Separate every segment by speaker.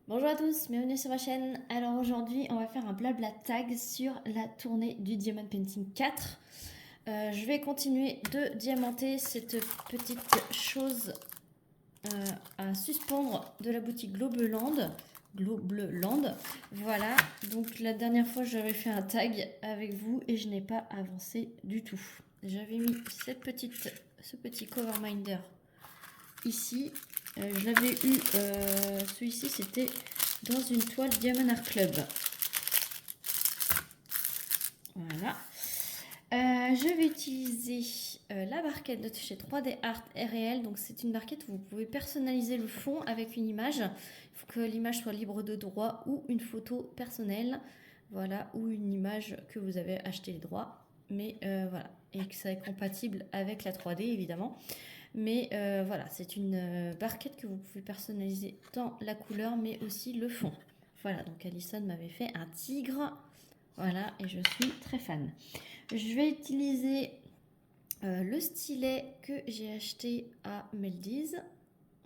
Speaker 1: Bonjour à tous, bienvenue sur ma chaîne. Alors aujourd'hui, on va faire un blabla tag sur la tournée du Diamond Painting 4. Je vais continuer de diamanter cette petite chose à suspendre de la boutique Globeland. Globeland. Voilà, donc la dernière fois, j'avais fait un tag avec vous et je n'ai pas avancé du tout. J'avais mis ce petit cover minder ici. Je l'avais eu, celui-ci c'était dans une toile Diamond Art Club. Voilà. Je vais utiliser la barquette de chez 3D Art RL. Donc c'est une barquette où vous pouvez personnaliser le fond avec une image. Il faut que l'image soit libre de droit ou une photo personnelle. Voilà, ou une image que vous avez acheté les droits. Mais voilà, et que ça est compatible avec la 3D évidemment. Mais voilà, c'est une barquette que vous pouvez personnaliser dans la couleur, mais aussi le fond. Voilà, donc Alison m'avait fait un tigre. Voilà, et je suis très fan. Je vais utiliser le stylet que j'ai acheté à Meldies.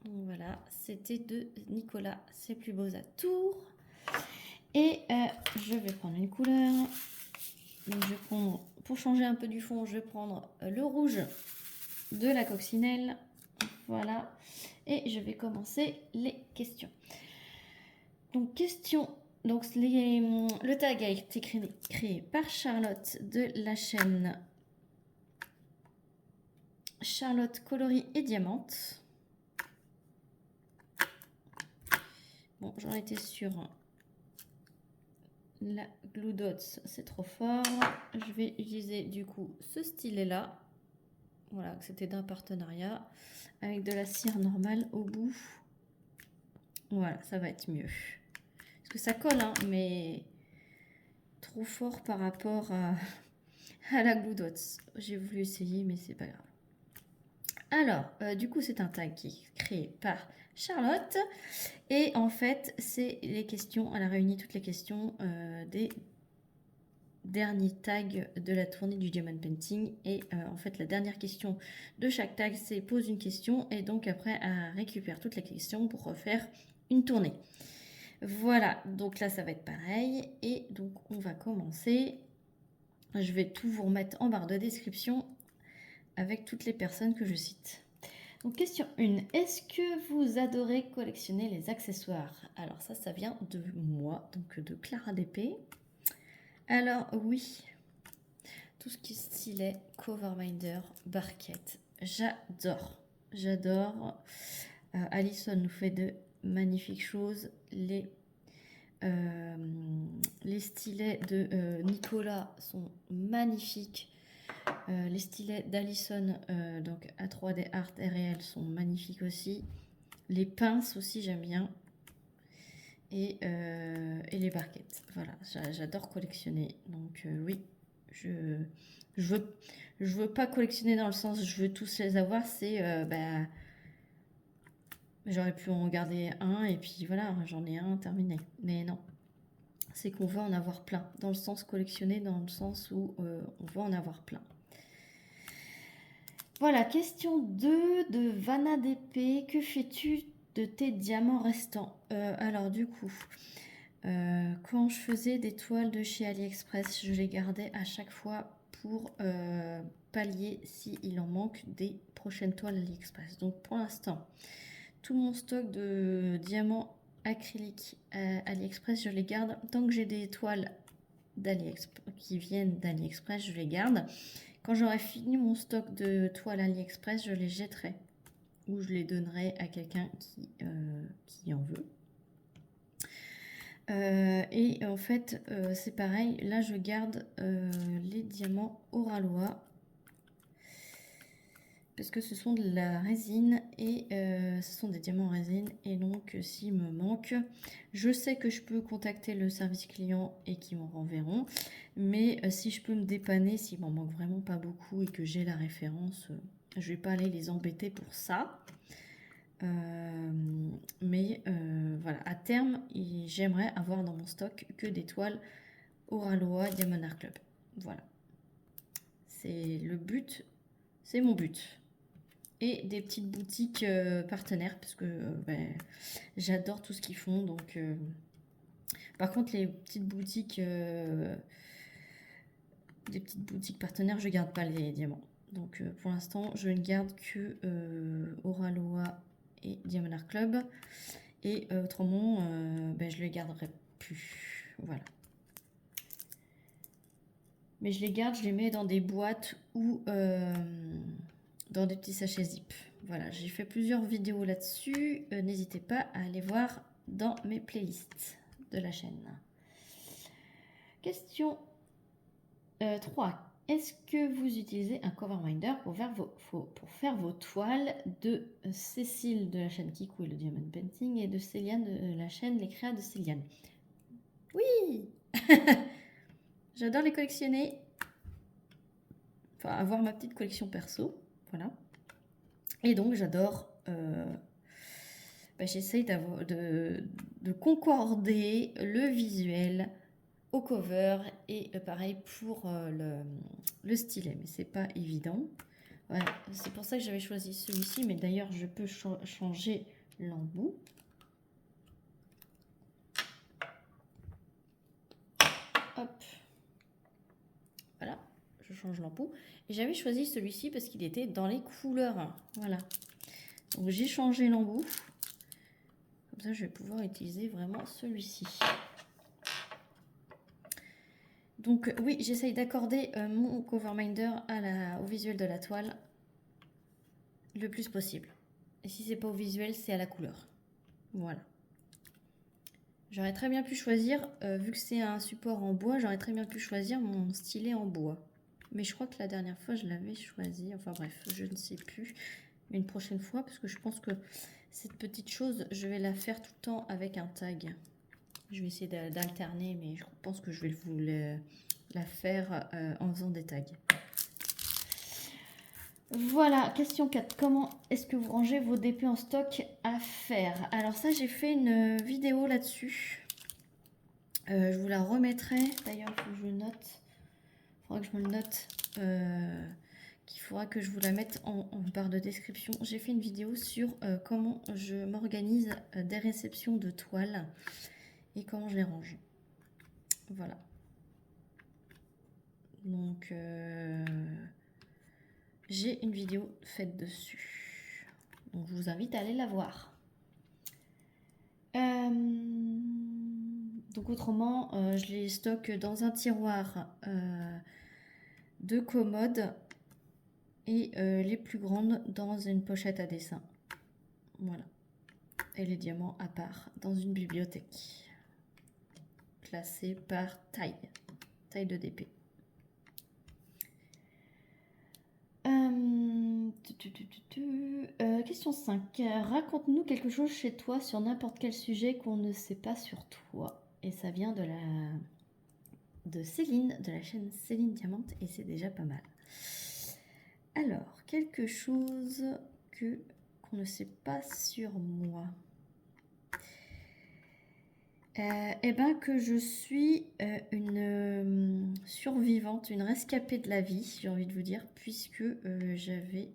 Speaker 1: Donc voilà, c'était de Nicolas, c'est plus beaux à Tours. Et je vais prendre une couleur. Donc je vais prendre, pour changer un peu du fond, je vais prendre le rouge de la coccinelle. Voilà. Et je vais commencer les questions. Donc, question. Donc, le tag a été créé par Charlotte de la chaîne Charlotte Coloris et Diamante. Bon, j'en étais sur la Glue Dots, c'est trop fort. Je vais utiliser du coup ce stylet-là. Voilà, c'était d'un partenariat avec de la cire normale au bout. Voilà, ça va être mieux. Parce que ça colle, hein, mais trop fort par rapport à la Glue Dots. J'ai voulu essayer, mais c'est pas grave. Alors, du coup, c'est un tag qui est créé par Charlotte. Et en fait, c'est les questions, elle a réuni toutes les questions des derniers tags de la tournée du Diamond Painting. Et en fait, la dernière question de chaque tag, c'est pose une question. Et donc après, elle récupère toutes les questions pour refaire une tournée. Voilà, donc là, ça va être pareil. Et donc, on va commencer. Je vais tout vous remettre en barre de description avec toutes les personnes que je cite. Donc question 1, est-ce que vous adorez collectionner les accessoires? Alors ça vient de moi, donc de Clara DP. Alors oui, tout ce qui est stylet, coverminder, barquette, j'adore. J'adore. Alison nous fait de magnifiques choses. Les stylets de Nicolas sont magnifiques. Les stylets d'Alison, donc à 3D Art RL, sont magnifiques aussi. Les pinces aussi, j'aime bien. Et les barquettes. Voilà, j'adore collectionner. Donc oui, je, je, veux pas collectionner dans le sens je veux tous les avoir. C'est j'aurais pu en garder un et puis voilà, j'en ai un terminé. Mais non, c'est qu'on veut en avoir plein. Dans le sens collectionner, dans le sens où on veut en avoir plein. Voilà, question 2 de Vanna DP. Que fais-tu de tes diamants restants? Alors du coup, quand je faisais des toiles de chez AliExpress, je les gardais à chaque fois pour pallier s'il en manque des prochaines toiles AliExpress. Donc pour l'instant, tout mon stock de diamants acryliques AliExpress, je les garde. Tant que j'ai des toiles qui viennent d'AliExpress, je les garde. Quand j'aurai fini mon stock de toiles AliExpress, je les jetterai ou je les donnerai à quelqu'un qui en veut. Et en fait, c'est pareil. Là, je garde les diamants Oralois parce que ce sont de la résine et ce sont des diamants en résine. Et donc, s'il me manque, je sais que je peux contacter le service client et qu'ils m'en renverront. Mais si je peux me dépanner, s'il m'en manque vraiment pas beaucoup et que j'ai la référence, je vais pas aller les embêter pour ça. Mais voilà, à terme, j'aimerais avoir dans mon stock que des toiles Oralois Diamond Art Club. Voilà. C'est le but, c'est mon but. et des petites boutiques partenaires parce que ben, j'adore tout ce qu'ils font. Donc, par contre, les petites boutiques, des petites boutiques partenaires, je garde pas les diamants. Donc, pour l'instant, je ne garde que Oraloa et Diamond Art Club. Et autrement, ben, je les garderai plus. Voilà. Mais je les garde, je les mets dans des boîtes ou dans des petits sachets zip. Voilà, j'ai fait plusieurs vidéos là-dessus. N'hésitez pas à aller voir dans mes playlists de la chaîne. Question 3. Est-ce que vous utilisez un cover minder pour faire vos toiles de Cécile de la chaîne Kikou et le Diamond Painting et de Céliane de la chaîne Les Créas de Céliane? Oui. J'adore les collectionner. Enfin, avoir ma petite collection perso. Voilà. Et donc, j'adore... j'essaye de concorder le visuel au cover et pareil pour le stylet. Mais c'est pas évident. Voilà. C'est pour ça que j'avais choisi celui-ci. Mais d'ailleurs, je peux changer l'embout. Hop. Voilà. Je change l'embout. Et j'avais choisi celui-ci parce qu'il était dans les couleurs. Voilà. Donc j'ai changé l'embout. Comme ça, je vais pouvoir utiliser vraiment celui-ci. Donc oui, j'essaye d'accorder mon cover minder au visuel de la toile le plus possible. Et si c'est pas au visuel, c'est à la couleur. Voilà. J'aurais très bien pu choisir, vu que c'est un support en bois, j'aurais très bien pu choisir mon stylet en bois. Mais je crois que la dernière fois, je l'avais choisi. Enfin bref, je ne sais plus. Mais une prochaine fois, parce que je pense que cette petite chose, je vais la faire tout le temps avec un tag. Je vais essayer d'alterner, mais je pense que je vais vous la faire en faisant des tags. Voilà, question 4. Comment est-ce que vous rangez vos DP en stock à faire? Alors ça, j'ai fait une vidéo là-dessus. Je vous la remettrai. D'ailleurs, il faut que je le note. Il faudra que je me le note. Qu'il faudra que je vous la mette en barre de description. J'ai fait une vidéo sur comment je m'organise des réceptions de toiles et comment je les range. Voilà. Donc, j'ai une vidéo faite dessus. Donc, je vous invite à aller la voir. Donc, autrement, je les stocke dans un tiroir de commode et les plus grandes dans une pochette à dessin. Voilà. Et les diamants à part dans une bibliothèque. Classée par taille de DP. Question 5. Raconte-nous quelque chose chez toi sur n'importe quel sujet qu'on ne sait pas sur toi. Et ça vient de Céline, de la chaîne Céline Diamante, et c'est déjà pas mal. Alors, quelque chose qu'on ne sait pas sur moi. Eh ben que je suis une survivante, une rescapée de la vie, j'ai envie de vous dire, puisque j'avais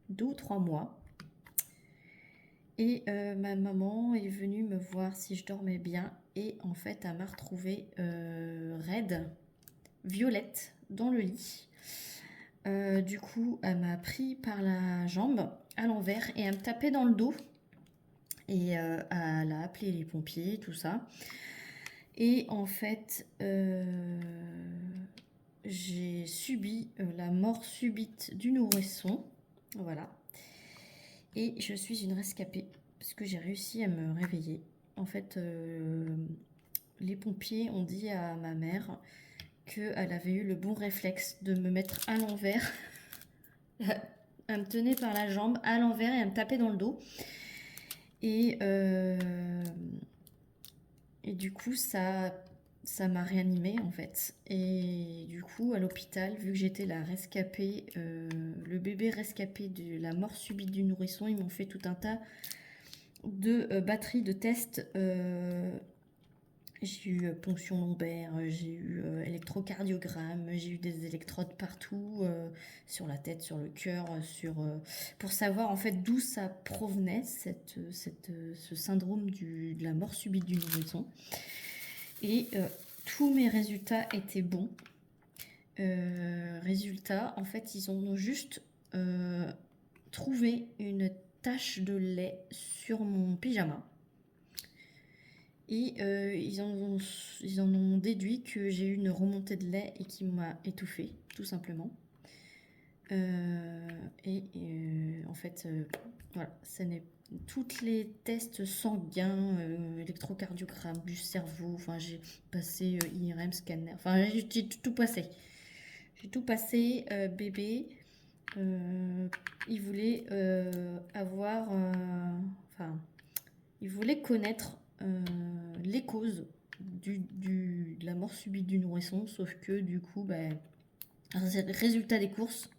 Speaker 1: 2 ou 3 mois. Et ma maman est venue me voir si je dormais bien. Et en fait, elle m'a retrouvée raide, violette, dans le lit. Du coup, elle m'a pris par la jambe à l'envers et elle me tapait dans le dos. Et elle a appelé les pompiers, tout ça. Et en fait, j'ai subi la mort subite du nourrisson. Voilà. Et je suis une rescapée parce que j'ai réussi à me réveiller. En fait, les pompiers ont dit à ma mère qu'elle avait eu le bon réflexe de me mettre à l'envers. Elle me tenait par la jambe à l'envers et elle me tapait dans le dos. Et du coup, ça m'a réanimée en fait. Et du coup, à l'hôpital, vu que j'étais la rescapée, le bébé rescapé de la mort subite du nourrisson, ils m'ont fait tout un tas de batteries de tests J'ai eu ponction lombaire, j'ai eu électrocardiogramme, j'ai eu des électrodes partout, sur la tête, sur le cœur, pour savoir en fait d'où ça provenait, ce syndrome de la mort subite du nourrisson. Et tous mes résultats étaient bons. Résultat, en fait, ils ont juste trouvé une tache de lait sur mon pyjama. Et ils en ont déduit que j'ai eu une remontée de lait et qui m'a étouffée, tout simplement. En fait, voilà, toutes les tests sanguins, électrocardiogramme du cerveau, enfin j'ai passé IRM, scanner, enfin j'ai tout passé. J'ai tout passé, bébé. Il voulait avoir, enfin, il voulait connaître les causes de la mort subite du nourrisson, sauf que du coup, ben, résultat des courses,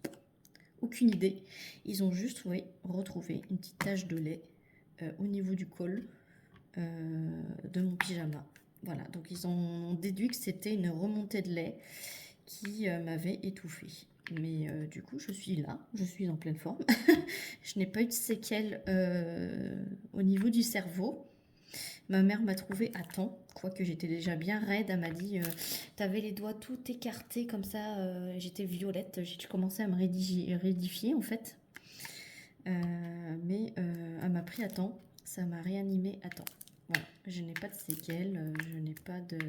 Speaker 1: aucune idée. Ils ont juste retrouvé une petite tache de lait au niveau du col de mon pyjama. Voilà, donc ils ont déduit que c'était une remontée de lait qui m'avait étouffée. Mais du coup, je suis là, je suis en pleine forme. Je n'ai pas eu de séquelles au niveau du cerveau. Ma mère m'a trouvé à temps, quoique j'étais déjà bien raide. Elle m'a dit t'avais les doigts tout écartés comme ça, j'étais violette. J'ai commencé à me rédifier en fait. Mais elle m'a pris à temps, ça m'a réanimée à temps. Voilà, je n'ai pas de séquelles, je n'ai pas de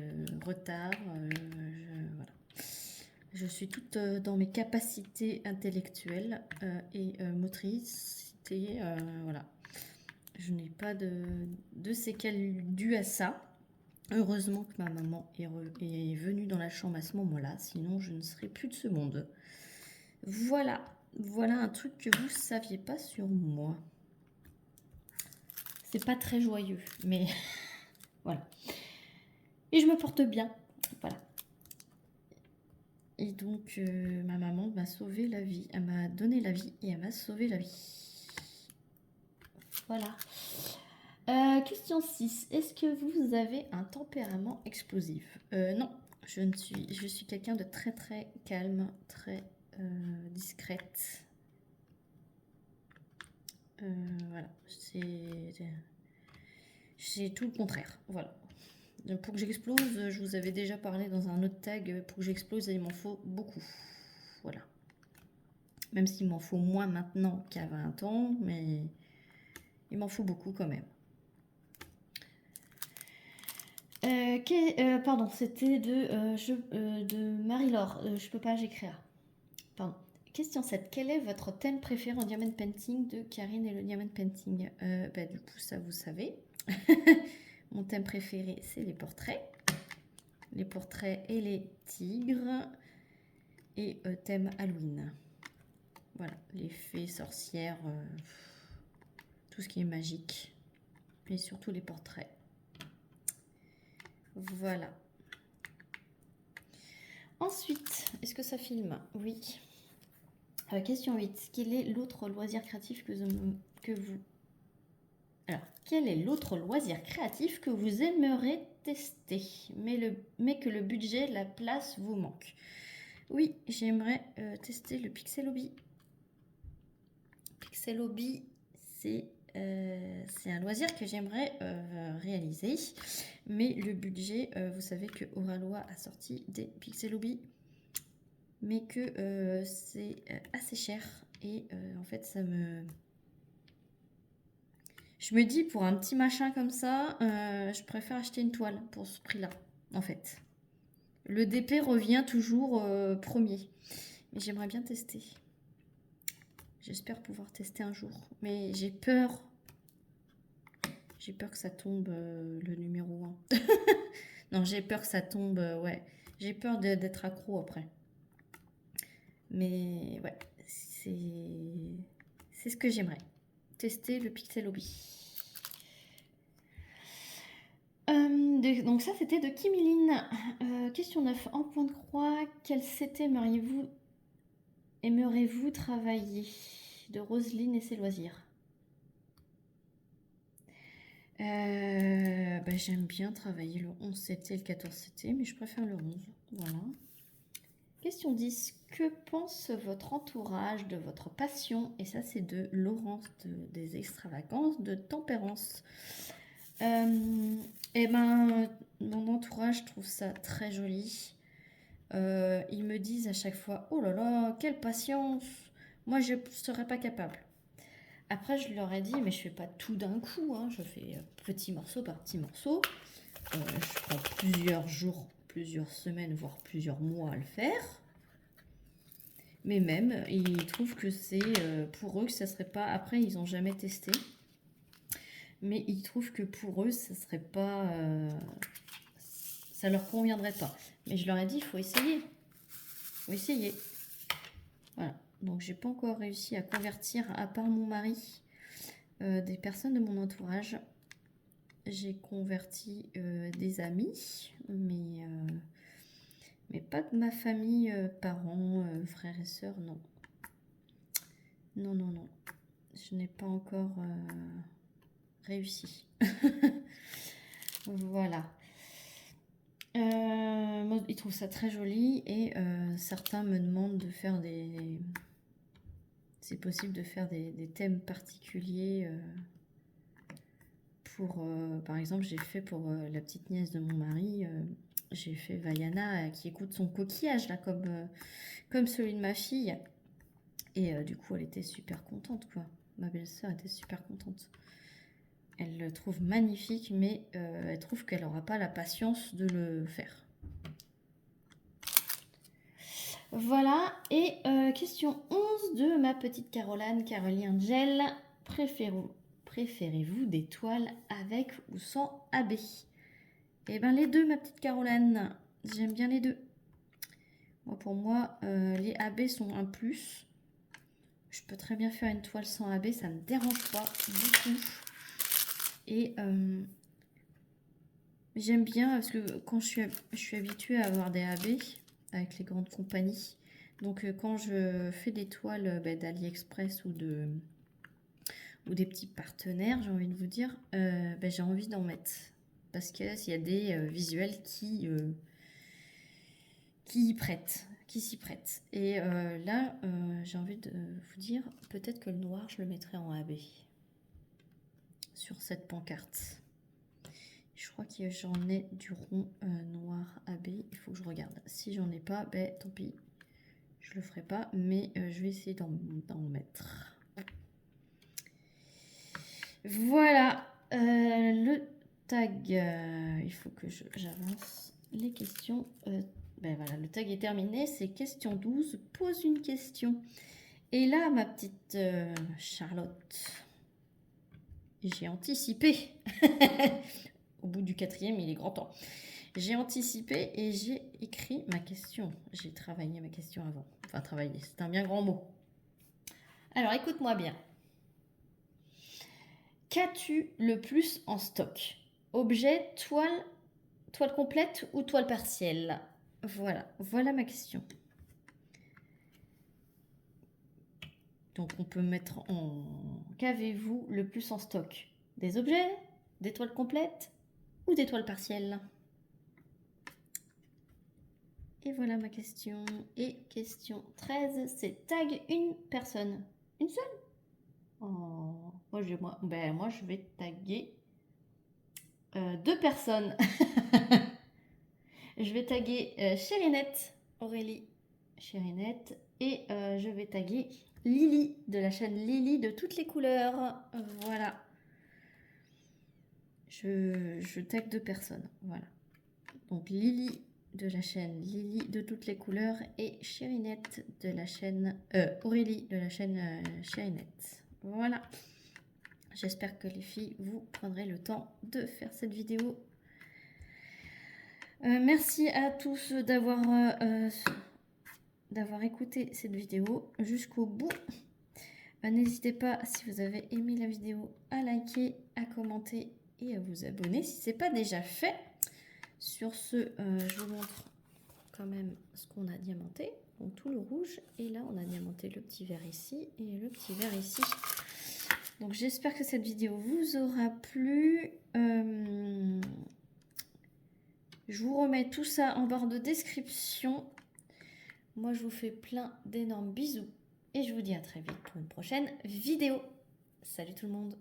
Speaker 1: retard. Voilà. Je suis toute dans mes capacités intellectuelles et motrices. Voilà. Je n'ai pas de séquelles dues à ça. Heureusement que ma maman est venue dans la chambre à ce moment-là, sinon je ne serais plus de ce monde. Voilà, voilà un truc que vous ne saviez pas sur moi. C'est pas très joyeux, mais voilà. Et je me porte bien, voilà. Et donc ma maman m'a sauvé la vie, elle m'a donné la vie et elle m'a sauvé la vie. Voilà. Question 6. Est-ce que vous avez un tempérament explosif? Non, je suis quelqu'un de très très calme, très discrète. Voilà, c'est tout le contraire. Voilà. Donc, pour que j'explose, je vous avais déjà parlé dans un autre tag, pour que j'explose, il m'en faut beaucoup. Voilà. Même s'il m'en faut moins maintenant qu'à 20 ans, mais il m'en faut beaucoup quand même. Pardon, c'était de Marie-Laure. Je peux pas, j'écrire. Pardon. Question 7. Quel est votre thème préféré en diamond painting de Karine et le diamond painting? Du coup, ça vous savez. Mon thème préféré, c'est les portraits. Les portraits et les tigres. Et thème Halloween. Voilà, les fées, sorcières, tout ce qui est magique. Et surtout les portraits. Voilà. Ensuite, est-ce que ça filme? Oui. Question 8. Quel est l'autre loisir créatif que vous... Alors, quel est l'autre loisir créatif que vous aimeriez tester, mais que le budget, la place vous manque? Oui, j'aimerais tester le Pixel Hobby. Pixel Hobby, c'est un loisir que j'aimerais réaliser, mais le budget, vous savez que Oralois a sorti des Pixel Hobby, mais que c'est assez cher et en fait je me dis pour un petit machin comme ça, je préfère acheter une toile pour ce prix-là en fait. Le DP revient toujours premier, mais j'aimerais bien tester. J'espère pouvoir tester un jour, mais j'ai peur que ça tombe le numéro 1. Non, j'ai peur que ça tombe, ouais. J'ai peur d'être accro après. Mais ouais, c'est ce que j'aimerais. Tester le Pixel Hobby. Donc ça, c'était de Kimiline. Question 9. En point de croix, quel CT aimeriez-vous travailler? De Roselyne et ses loisirs. j'aime bien travailler le 11-7 et le 14-7, mais je préfère le 11. Voilà. Question 10. Que pense votre entourage de votre passion? Et ça, c'est de Laurence des Extravagances de Tempérance. Eh ben, mon entourage trouve ça très joli. Ils me disent à chaque fois, oh là là, quelle patience! Moi, je ne serais pas capable. Après, je leur ai dit, mais je fais pas tout d'un coup, hein. Je fais petit morceau par petit morceau. Je prends plusieurs jours, plusieurs semaines, voire plusieurs mois à le faire. Mais même, ils trouvent que c'est pour eux que ça serait pas... Après, ils n'ont jamais testé. Mais ils trouvent que pour eux, ça serait pas... ça leur conviendrait pas. Mais je leur ai dit, il faut essayer. Il faut essayer. Voilà. Donc, j'ai pas encore réussi à convertir, à part mon mari, des personnes de mon entourage. J'ai converti des amis, mais pas de ma famille, parents, frères et sœurs, non. Non, non, non. Je n'ai pas encore réussi. Voilà. Moi, ils trouvent ça très joli et certains me demandent de faire des... C'est possible de faire des thèmes particuliers pour... par exemple, j'ai fait pour la petite nièce de mon mari... j'ai fait Vaiana qui écoute son coquillage, là, comme celui de ma fille. Et du coup, elle était super contente, quoi. Ma belle-sœur était super contente. Elle le trouve magnifique, mais elle trouve qu'elle n'aura pas la patience de le faire. Voilà. Et question 11 de ma petite Caroline Angel. Préférez-vous des toiles avec ou sans AB? Eh bien, les deux, ma petite Caroline. J'aime bien les deux. Moi, pour moi, les AB sont un plus. Je peux très bien faire une toile sans AB, ça ne me dérange pas du tout. Et j'aime bien parce que quand je suis habituée à avoir des AB avec les grandes compagnies. Donc, quand je fais des toiles d'AliExpress ou des petits partenaires, j'ai envie de vous dire, j'ai envie d'en mettre. Parce qu'il y a des visuels qui s'y prêtent. Et là, j'ai envie de vous dire, peut-être que le noir, je le mettrai en AB. Sur cette pancarte. Je crois que j'en ai du rond noir AB. Il faut que je regarde. Si j'en ai pas, tant pis. Je le ferai pas. Mais je vais essayer d'en mettre. Voilà. Le tag. Il faut que j'avance les questions. Voilà, le tag est terminé. C'est question 12. Pose une question. Et là, ma petite Charlotte, j'ai anticipé. Au bout du 4e, il est grand temps. J'ai anticipé et j'ai écrit ma question. J'ai travaillé ma question avant. Enfin, travaillé, c'est un bien grand mot. Alors, écoute-moi bien. Qu'as-tu le plus en stock? Objet, toile complète ou toile partielle? Voilà ma question. Donc, on peut mettre en... Qu'avez-vous le plus en stock? Des objets? Des toiles complètes? Ou des toiles partielles? Et voilà ma question. Et question 13, c'est tag une personne. Une seule? Oh, moi, je vais taguer 2 personnes. Je vais taguer Chérinette, Aurélie Chérinette. Et je vais taguer Lily, de la chaîne Lily de toutes les couleurs. Voilà. Je tag 2 personnes. Voilà. Donc Lily de la chaîne Lily de toutes les couleurs et Chérinette de la chaîne Aurélie de la chaîne Chérinette. Voilà. J'espère que les filles, vous prendrez le temps de faire cette vidéo. Merci à tous d'avoir écouté cette vidéo jusqu'au bout. N'hésitez pas, si vous avez aimé la vidéo, à liker, à commenter et à vous abonner si ce n'est pas déjà fait. Sur ce, je vous montre quand même ce qu'on a diamanté. Donc tout le rouge. Et là, on a diamanté le petit vert ici et le petit vert ici. Donc j'espère que cette vidéo vous aura plu. Je vous remets tout ça en barre de description. Moi, je vous fais plein d'énormes bisous et je vous dis à très vite pour une prochaine vidéo. Salut tout le monde!